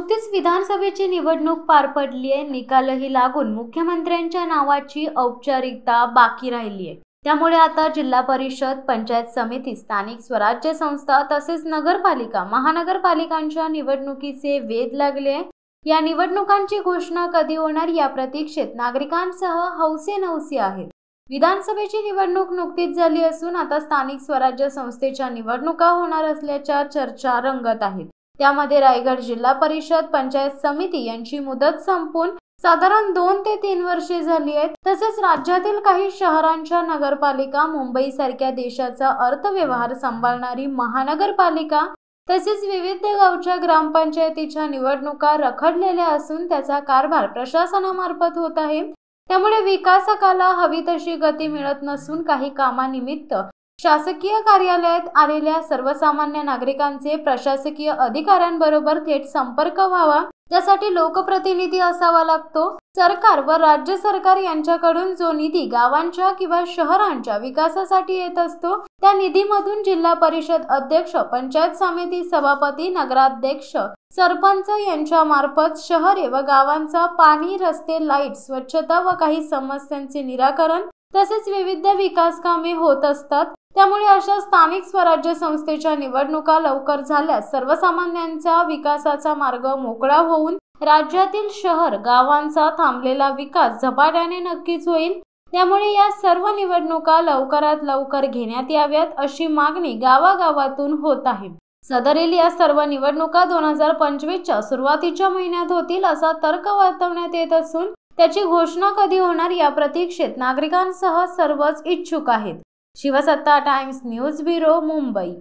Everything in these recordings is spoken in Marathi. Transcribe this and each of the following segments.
नुकतीच विधानसभेची निवडणूक पार पडली आहे। निकालही लागून मुख्यमंत्र्यांच्या नावाची औपचारिकता बाकी राहिली आहे। त्यामुळे आता जिल्हा परिषद, पंचायत समिती, स्थानिक स्वराज्य संस्था तसेच नगरपालिका, महानगरपालिकांच्या निवडणुकीचे वेध लागले आहे। या निवडणुकांची घोषणा कधी होणार या प्रतीक्षेत नागरिकांसह हौसे-नौसे आहेत। विधानसभेची निवडणूक नुकतीच झाली असून आता स्थानिक स्वराज्य संस्थेच्या निवडणुका होणार असल्याच्या चर्चा रंगत आहेत। त्यामध्ये रायगड जिल्हा परिषद, पंचायत समिती यांची मुदत संपून साधारण 2 ते 3 वर्षे झाली आहेत। तसेच राज्यातील काही शहरांच्या नगरपालिका, मुंबई सारख्या देशाचा अर्थव्यवहार सांभाळणारी महानगरपालिका तसेच विविध गावच्या ग्रामपंचायतीच्या निवडणुका रखडलेल्या असून त्याचा कारभार प्रशासनामार्फत होत आहे। त्यामुळे विकासकाला हवी तशी गती मिळत नसून काही कामानिमित्त शासकीय कार्यालयात आलेल्या सर्वसामान्य नागरिकांचे प्रशासकीय अधिकाऱ्यांबरोबर थेट संपर्क व्हावा, त्यासाठी लोकप्रतिनिधी असावा लागतो। सरकार व राज्य सरकार यांच्याकडून जो निधी गावांच्या किंवा शहरांच्या विकासासाठी येत असतो, त्या निधीमधून जिल्हा परिषद अध्यक्ष, पंचायत समिती सभापती, नगराध्यक्ष, सरपंच यांच्या मार्फत शहरे व गावांचा पाणी, रस्ते, लाईट, स्वच्छता व काही समस्यांचे निराकरण तसेच विविध विकास कामे होत असतात। त्यामुळे अशा स्थानिक स्वराज्य संस्थेच्या निवडणुका लवकर झाल्यास सर्वसामान्यांचा विकासाचा मार्ग मोकळा होऊन राज्यातील शहर गावांचा थांबलेला विकास झपाट्याने नक्कीच होईल। त्यामुळे या सर्व निवडणुका लवकरात लवकर घेण्यात याव्यात अशी मागणी गावागावातून होत आहे। सदरील या सर्व निवडणुका 2025च्या सुरुवातीच्या महिन्यात होतील असा तर्क वर्तवण्यात येत असून त्याची घोषणा कधी होणार या प्रतीक्षेत नागरिकांसह सर्वच इच्छुक आहेत। शिवसत्ता टाइम्स न्यूज ब्युरो, मुंबई।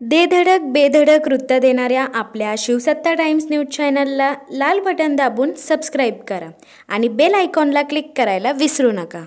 दे धडक बेधडक वृत्त देणाऱ्या आपल्या शिवसत्ता टाइम्स न्यूज चॅनलला लाल बटन दाबून सबस्क्राईब करा आणि बेल आयकॉनला क्लिक करायला विसरू नका।